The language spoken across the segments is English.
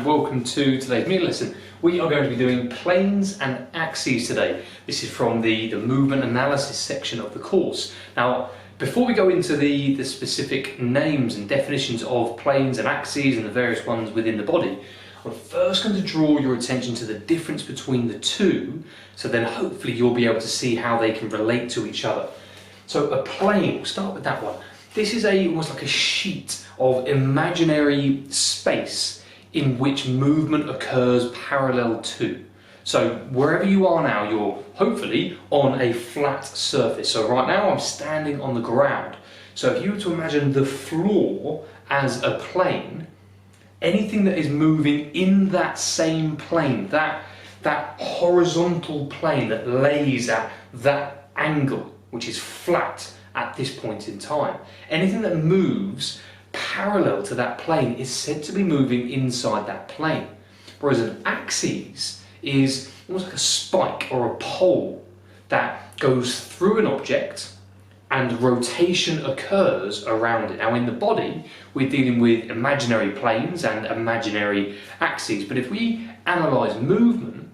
welcome to today's media lesson. We are going to be doing planes and axes today. This is from the movement analysis section of the course. Now, before we go into the specific names and definitions of planes and axes and the various ones within the body, I'm first going to draw your attention to the difference between the two, so then hopefully you'll be able to see how they can relate to each other. So a plane, we'll start with that one. This is almost like a sheet of imaginary space in which movement occurs parallel to. So wherever you are now, you're hopefully on a flat surface. So right now I'm standing on the ground. So if you were to imagine the floor as a plane, anything that is moving in that same plane, that horizontal plane that lays at that angle, which is flat at this point in time, anything that moves parallel to that plane is said to be moving inside that plane. Whereas an axis is almost like a spike or a pole that goes through an object and rotation occurs around it. Now in the body we're dealing with imaginary planes and imaginary axes, but if we analyse movement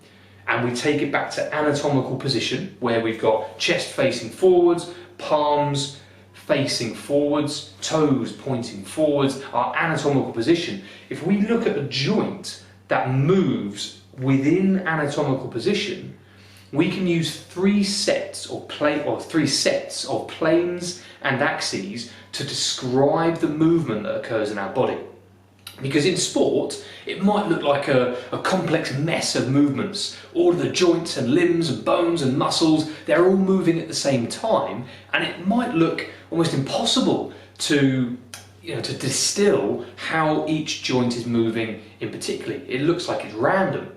and we take it back to anatomical position where we've got chest facing forwards, palms facing forwards, toes pointing forwards, our anatomical position. If we look at a joint that moves within anatomical position, we can use three sets of planes and axes to describe the movement that occurs in our body. Because in sport, it might look like a complex mess of movements. All of the joints and limbs and bones and muscles, they're all moving at the same time, and it might look almost impossible to distill how each joint is moving in particular. It looks like it's random.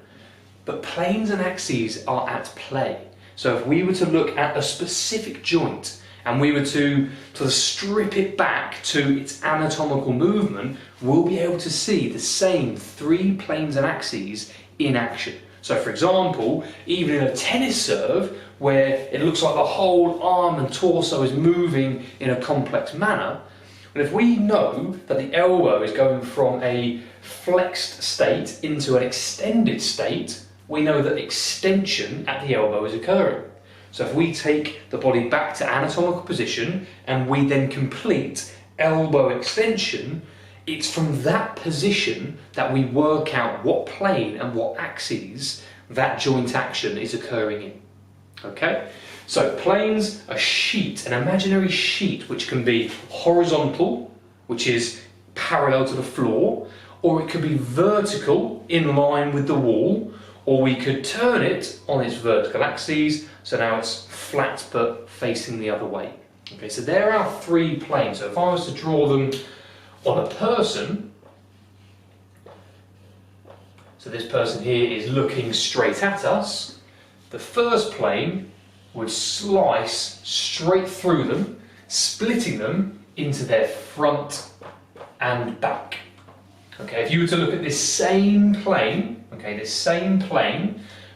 But planes and axes are at play. So if we were to look at a specific joint and we were to strip it back to its anatomical movement, we'll be able to see the same three planes and axes in action. So for example, even in a tennis serve, where it looks like the whole arm and torso is moving in a complex manner, but if we know that the elbow is going from a flexed state into an extended state, we know that extension at the elbow is occurring. So if we take the body back to anatomical position and we then complete elbow extension, it's from that position that we work out what plane and what axes that joint action is occurring in. Okay? So planes, a sheet, an imaginary sheet, which can be horizontal, which is parallel to the floor, or it could be vertical in line with the wall, or we could turn it on its vertical axes, so now it's flat but facing the other way. Okay, so there are our three planes. So if I was to draw them on a person, so this person here is looking straight at us, the first plane would slice straight through them, splitting them into their front and back. Okay, if you were to look at this same plane,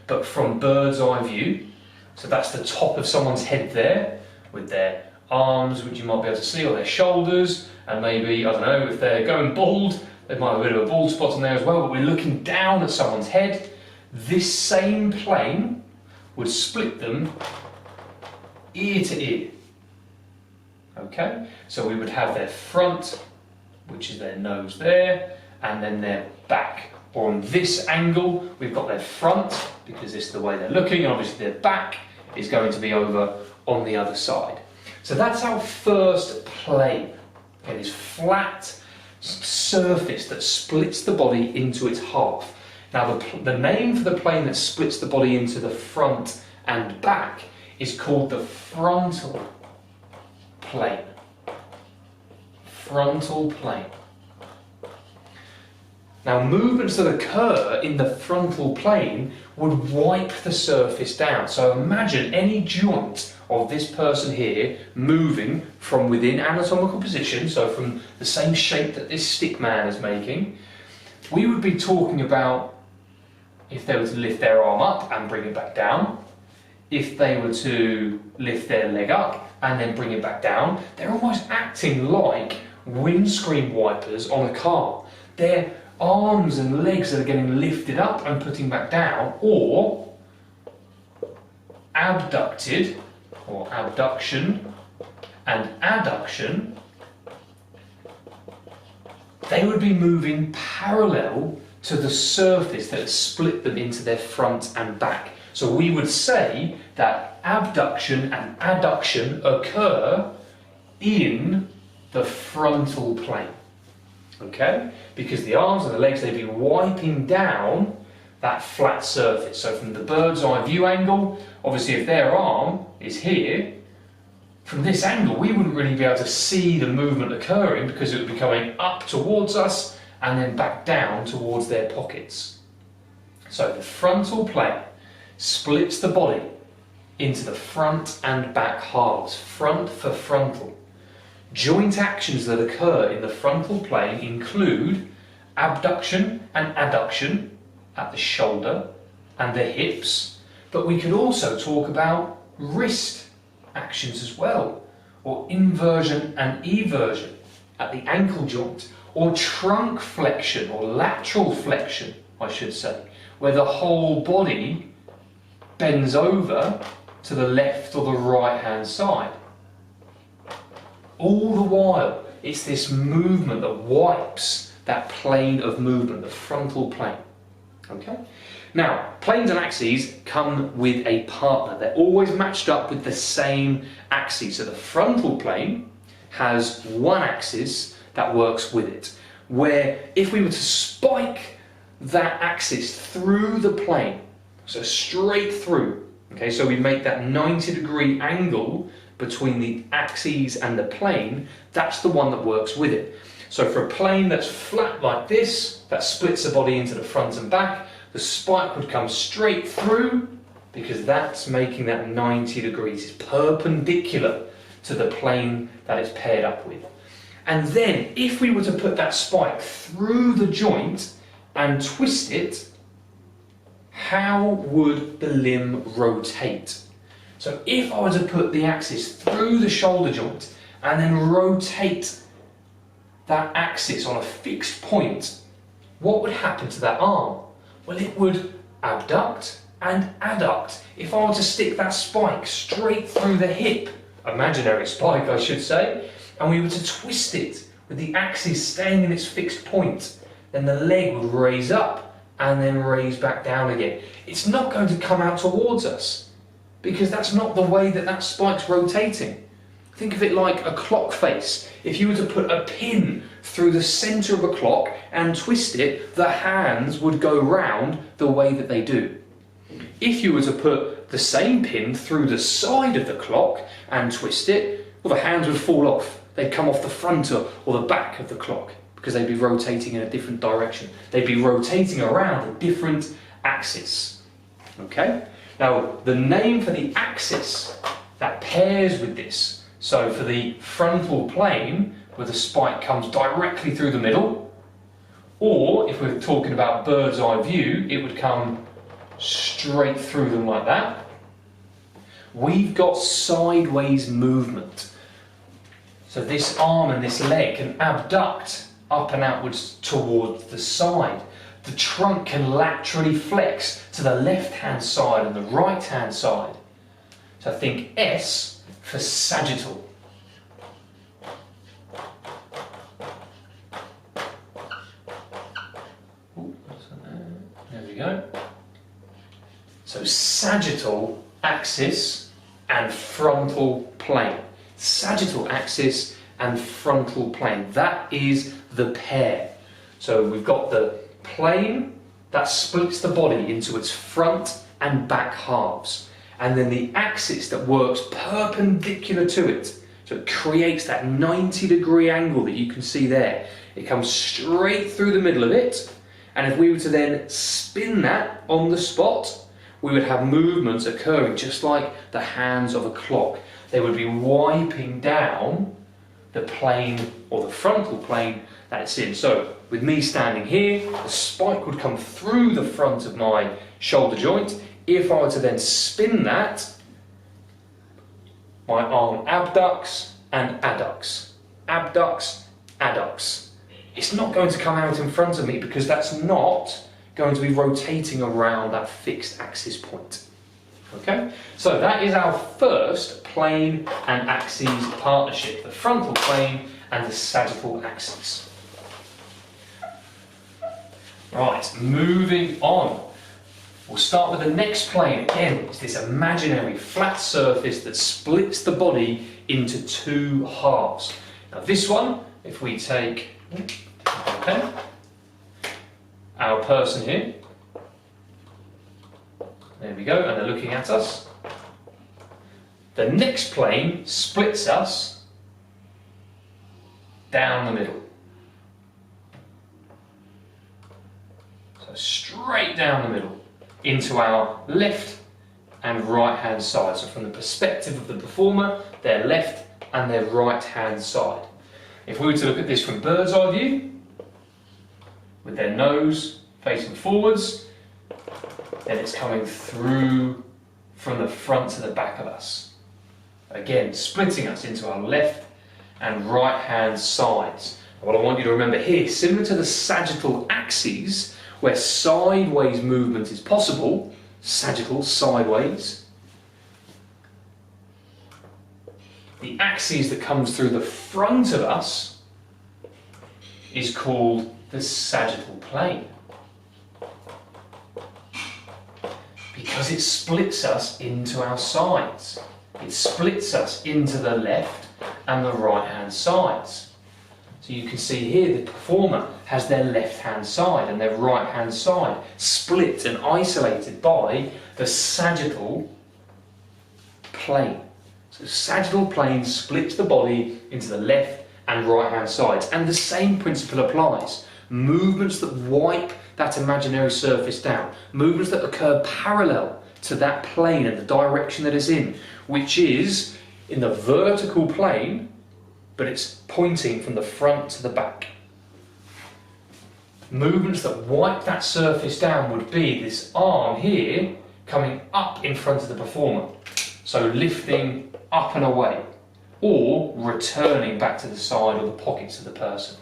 but from bird's eye view, so that's the top of someone's head there, with their arms, which you might be able to see, or their shoulders, and maybe, I don't know, if they're going bald, they might have a bit of a bald spot on there as well, but we're looking down at someone's head. This same plane would split them ear to ear. Okay, so we would have their front, which is their nose there, and then their back. Or on this angle, we've got their front, because this is the way they're looking, and obviously their back is going to be over on the other side. So that's our first plane. Okay, this flat surface that splits the body into its half. Now the name for the plane that splits the body into the front and back is called the frontal plane. Frontal plane. Now movements that occur in the frontal plane would wipe the surface down. So imagine any joint of this person here moving from within anatomical position, so from the same shape that this stick man is making. We would be talking about if they were to lift their arm up and bring it back down, if they were to lift their leg up and then bring it back down, they're almost acting like windscreen wipers on a car. They're arms and legs that are getting lifted up and putting back down, or abducted, or abduction and adduction, they would be moving parallel to the surface that has split them into their front and back. So we would say that abduction and adduction occur in the frontal plane. Okay? Because the arms and the legs, they'd be wiping down that flat surface. So from the bird's eye view angle, obviously if their arm is here, from this angle we wouldn't really be able to see the movement occurring because it would be coming up towards us and then back down towards their pockets. So the frontal plane splits the body into the front and back halves, front for frontal. Joint actions that occur in the frontal plane include abduction and adduction at the shoulder and the hips, but we could also talk about wrist actions as well, or inversion and eversion at the ankle joint, or trunk flexion or lateral flexion, I should say, where the whole body bends over to the left or the right hand side. All the while, it's this movement that wipes that plane of movement, the frontal plane. Okay? Now, planes and axes come with a partner. They're always matched up with the same axis. So the frontal plane has one axis that works with it, where if we were to spike that axis through the plane, so straight through, okay, so we make that 90-degree angle between the axes and the plane, that's the one that works with it. So for a plane that's flat like this, that splits the body into the front and back, the spike would come straight through because that's making that 90 degrees. It's perpendicular to the plane that it's paired up with. And then if we were to put that spike through the joint and twist it, how would the limb rotate? So if I were to put the axis through the shoulder joint and then rotate that axis on a fixed point, what would happen to that arm? Well, it would abduct and adduct. If I were to stick that spike straight through the hip, imaginary spike I should say, and we were to twist it with the axis staying in its fixed point, then the leg would raise up and then raise back down again. It's not going to come out towards us because that's not the way that that spike's rotating. Think of it like a clock face. If you were to put a pin through the centre of a clock and twist it, the hands would go round the way that they do. If you were to put the same pin through the side of the clock and twist it, well, the hands would fall off. They'd come off the front or the back of the clock because they'd be rotating in a different direction. They'd be rotating around a different axis. Okay? Now, the name for the axis that pairs with this, so for the frontal plane, where the spike comes directly through the middle, or if we're talking about bird's eye view, it would come straight through them like that. We've got sideways movement. So this arm and this leg can abduct up and outwards towards the side. The trunk can laterally flex to the left-hand side and the right-hand side. So think S for sagittal. There we go. So sagittal axis and frontal plane. Sagittal axis and frontal plane. That is the pair. So we've got the plane that splits the body into its front and back halves, and then the axis that works perpendicular to it. So it creates that 90-degree angle that you can see there. It comes straight through the middle of it, and if we were to then spin that on the spot, we would have movements occurring just like the hands of a clock. They would be wiping down the plane or the frontal plane that it's in. So with me standing here, the spike would come through the front of my shoulder joint. If I were to then spin that, my arm abducts and adducts. Abducts, adducts. it's not going to come out in front of me because that's not going to be rotating around that fixed axis point. Okay, so that is our first plane and axis partnership, the frontal plane and the sagittal axis. Right, moving on. We'll start with the next plane. Again, it's this imaginary flat surface that splits the body into two halves. Now this one, if we take our person here, there we go, and they're looking at us. The next plane splits us down the middle. So straight down the middle into our left and right hand side. So from the perspective of the performer, their left and their right hand side. If we were to look at this from bird's eye view, with their nose facing forwards, then it's coming through from the front to the back of us. Again, splitting us into our left and right hand sides. And what I want you to remember here, similar to the sagittal axes, where sideways movement is possible, sagittal, sideways, the axis that comes through the front of us is called the sagittal plane, because it splits us into our sides. It splits us into the left and the right hand sides. So you can see here the performer has their left hand side and their right hand side split and isolated by the sagittal plane. So sagittal plane splits the body into the left and right hand sides, and the same principle applies. Movements that wipe that imaginary surface down, movements that occur parallel to that plane and the direction that it's in, which is in the vertical plane, but it's pointing from the front to the back. Movements that wipe that surface down would be this arm here coming up in front of the performer, so lifting up and away, or returning back to the side or the pockets of the person.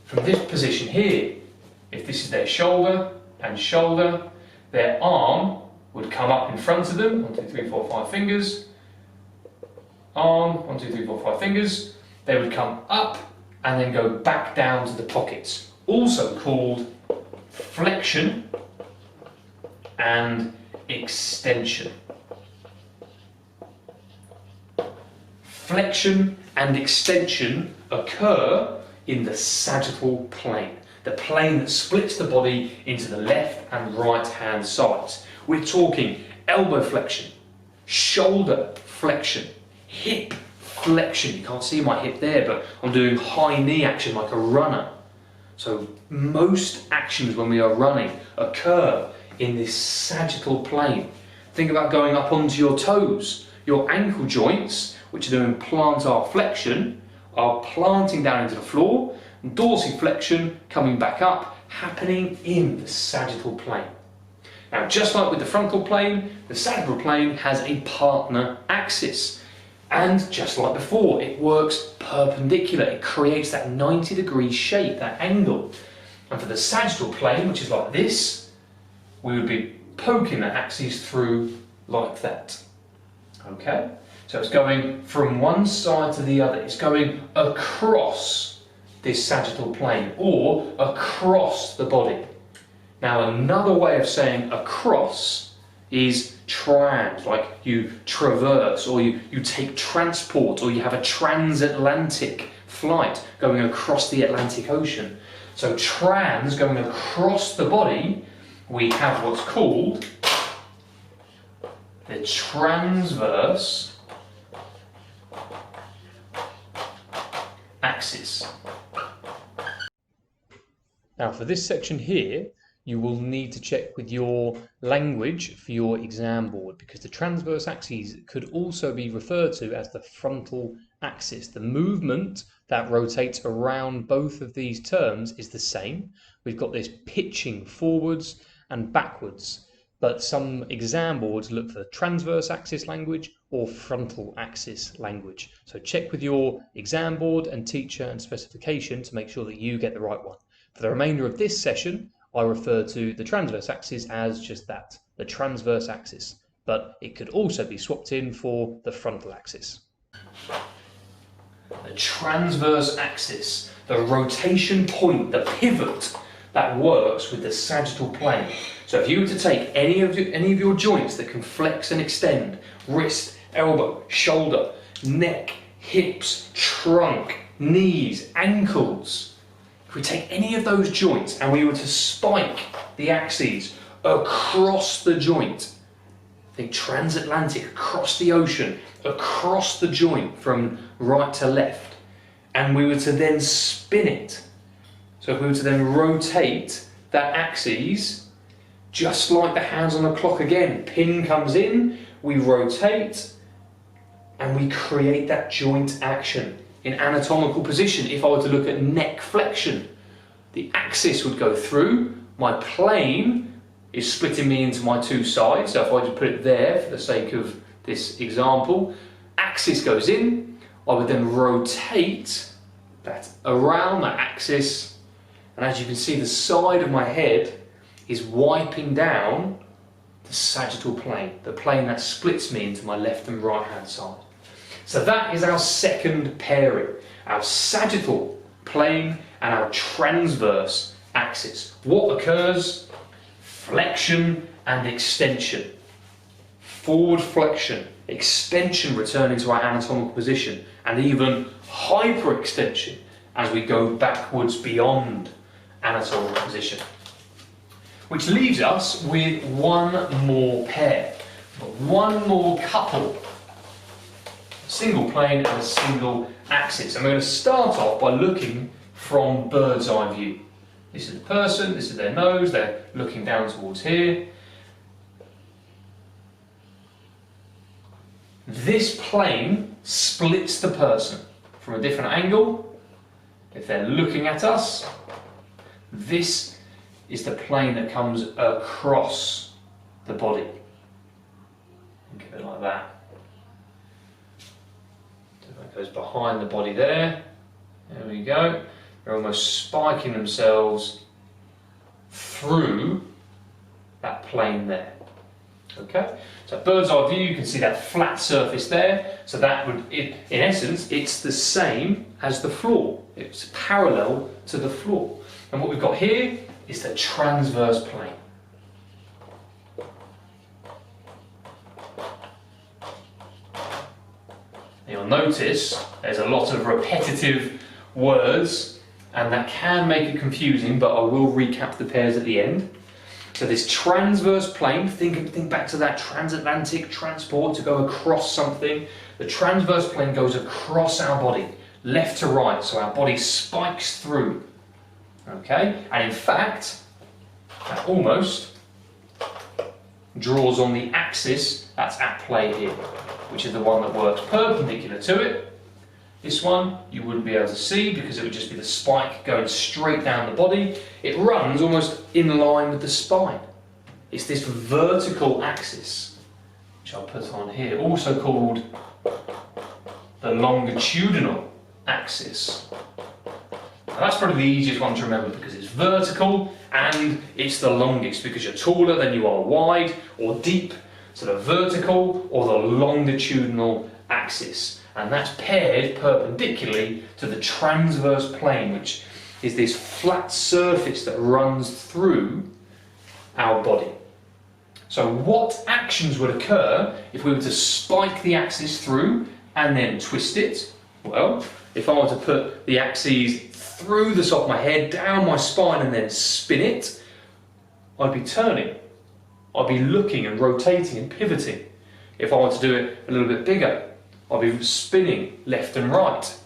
From this position here, if this is their shoulder and shoulder, their arm would come up in front of them, 1, 2, 3, 4, 5 fingers, arm, 1, 2, 3, 4, 5 fingers, they would come up and then go back down to the pockets, also called flexion and extension. Flexion and extension occur in the sagittal plane, the plane that splits the body into the left and right hand sides. We're talking elbow flexion, shoulder flexion, hip flexion. You can't see my hip there, but I'm doing high knee action like a runner. So most actions when we are running occur in this sagittal plane. Think about going up onto your toes. Your ankle joints, which are doing plantar flexion, are planting down into the floor, and dorsiflexion coming back up, happening in the sagittal plane. Now, just like with the frontal plane, the sagittal plane has a partner axis. And just like before, it works perpendicular. It creates that 90-degree shape, that angle. And for the sagittal plane, which is like this, we would be poking that axis through like that. Okay? So it's going from one side to the other. It's going across this sagittal plane or across the body. Now, another way of saying across is trans, like you traverse or you take transport, or you have a transatlantic flight going across the Atlantic Ocean. So trans, going across the body, we have what's called the transverse axis. Now for this section here, you will need to check with your language for your exam board, because the transverse axis could also be referred to as the frontal axis. The movement that rotates around both of these terms is the same. We've got this pitching forwards and backwards. but some exam boards look for transverse axis language or frontal axis language. So check with your exam board and teacher and specification to make sure that you get the right one. For the remainder of this session, I refer to the transverse axis as just that, the transverse axis, but it could also be swapped in for the frontal axis. The transverse axis, the rotation point, the pivot that works with the sagittal plane. So if you were to take any of your joints that can flex and extend, wrist, elbow, shoulder, neck, hips, trunk, knees, ankles, if we take any of those joints and we were to spike the axes across the joint, think transatlantic, across the ocean, across the joint from right to left, and we were to then spin it. So if we were to then rotate that axis, just like the hands on the clock again, pin comes in, we rotate, and we create that joint action. In anatomical position, if I were to look at neck flexion, the axis would go through, my plane is splitting me into my two sides, so if I just put it there for the sake of this example, axis goes in, I would then rotate that around that axis, and as you can see, the side of my head is wiping down the sagittal plane, the plane that splits me into my left and right hand side. So that is our second pairing, our sagittal plane and our transverse axis. What occurs? Flexion and extension. Forward flexion, extension returning to our anatomical position, and even hyperextension as we go backwards beyond anatomical position. Which leaves us with one more pair, one more couple. Single plane and a single axis. I'm going to start off by looking from bird's eye view. This is the person, this is their nose, they're looking down towards here. This plane splits the person from a different angle. If they're looking at us, this is the plane that comes across the body. Think of it like that. That goes behind the body there. There we go. They're almost spiking themselves through that plane there. Okay, so bird's eye view, you can see that flat surface there. So that would, in essence, it's the same as the floor. It's parallel to the floor. And what we've got here is the transverse plane. You'll notice there's a lot of repetitive words, and that can make it confusing, but I will recap the pairs at the end. So this transverse plane, think back to that transatlantic transport to go across something. The transverse plane goes across our body, left to right, so our body spikes through. Okay, and in fact, that almost draws on the axis that's at play here, which is the one that works perpendicular to it. This one you wouldn't be able to see because it would just be the spike going straight down the body. It runs almost in line with the spine. It's this vertical axis, which I'll put on here, also called the longitudinal axis. Now that's probably the easiest one to remember because it's vertical and it's the longest because you're taller than you are wide or deep. So the vertical or the longitudinal axis. And that's paired perpendicularly to the transverse plane, which is this flat surface that runs through our body. So what actions would occur if we were to spike the axis through and then twist it? Well, if I were to put the axes through the top of my head, down my spine and then spin it, I'd be turning. I'd be looking and rotating and pivoting. If I were to do it a little bit bigger, I'd be spinning left and right.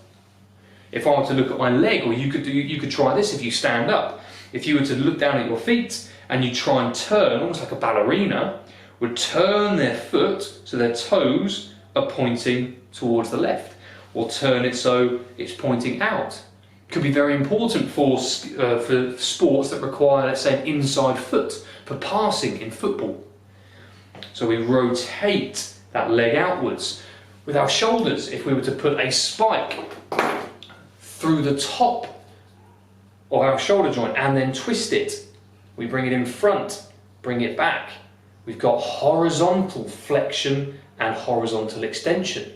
If I were to look at my leg, or you could try this if you stand up. If you were to look down at your feet and you try and turn, almost like a ballerina, would turn their foot so their toes are pointing towards the left, or turn it so it's pointing out. Could be very important for sports that require, let's say, an inside foot, for passing in football. So we rotate that leg outwards. With our shoulders, if we were to put a spike through the top of our shoulder joint and then twist it, we bring it in front, bring it back. We've got horizontal flexion and horizontal extension.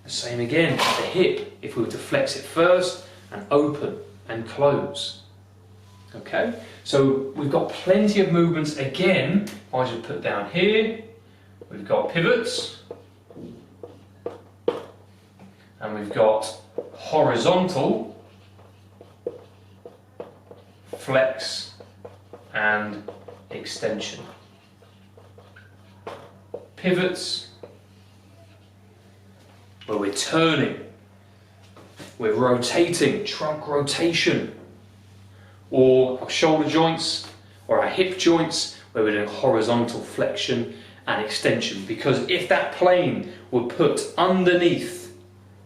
The same again at the hip, if we were to flex it first and open and close. Okay, so we've got plenty of movements again. If I just put down here, we've got pivots, and we've got horizontal, flex and extension. Pivots, where we're turning, we're rotating, trunk rotation, or our shoulder joints or our hip joints, where we're doing horizontal flexion and extension. Because if that plane were put underneath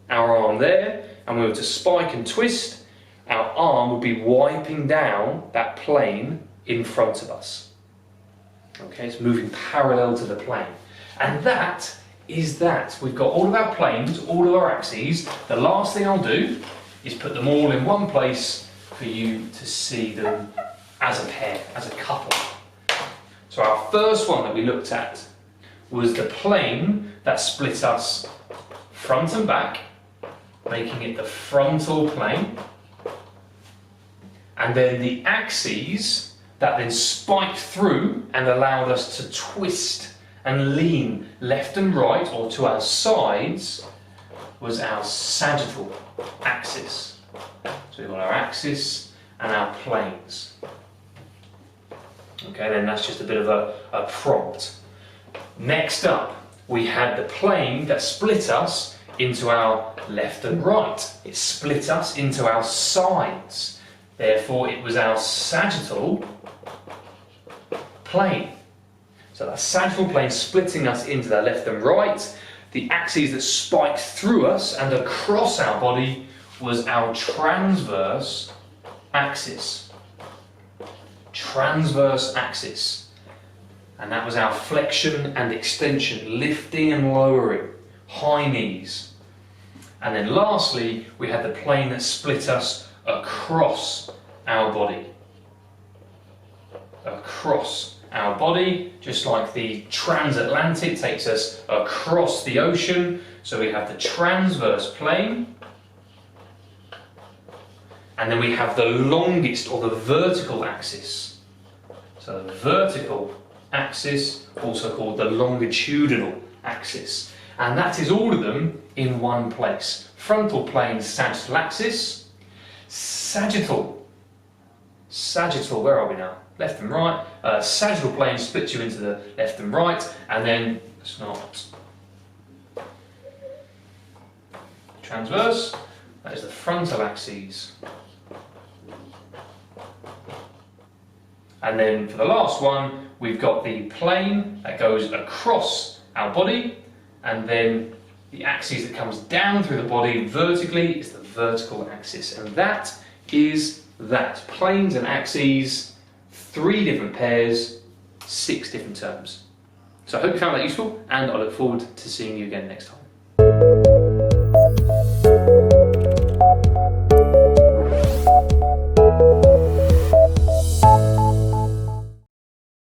our arm there and we were to spike and twist, our arm would be wiping down that plane in front of us. Okay, it's moving parallel to the plane. And that is that. We've got all of our planes, all of our axes. The last thing I'll do is put them all in one place for you to see them as a pair, as a couple. So our first one that we looked at was the plane that split us front and back, making it the frontal plane. And then the axes that then spiked through and allowed us to twist and lean left and right, or to our sides, was our sagittal axis. So we've got our axis and our planes. Okay, then that's just a bit of a prompt. Next up, we had the plane that split us into our left and right. It split us into our sides. Therefore, it was our sagittal plane. So that sagittal plane splitting us into the left and right. The axes that spiked through us and across our body was our transverse axis. Transverse axis. And that was our flexion and extension, lifting and lowering, high knees. And then lastly, we had the plane that split us across our body. Across our body, just like the transatlantic takes us across the ocean. So we have the transverse plane, and then we have the longest, or the vertical axis. So the vertical axis, also called the longitudinal axis, and that is all of them in one place. Frontal plane, sagittal axis, sagittal, where are we now? Left and right. Sagittal plane splits you into the left and right, and then it's not transverse. That is the frontal axes. And then for the last one, we've got the plane that goes across our body, and then the axis that comes down through the body vertically is the vertical axis. And that is that. Planes and axes, 3 different pairs, 6 different terms. So I hope you found that useful, and I look forward to seeing you again next time.